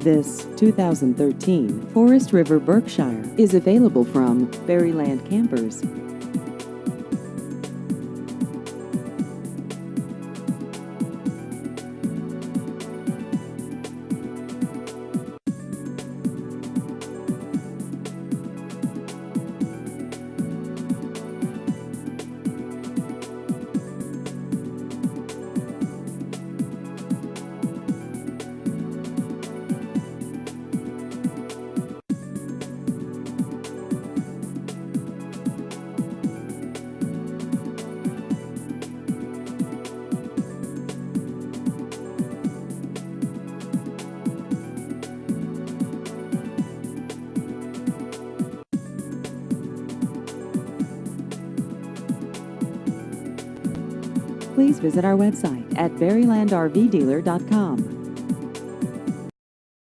This 2013 Forest River Berkshire is available from Berryland Campers. Please visit our website at berrylandrvdealer.com.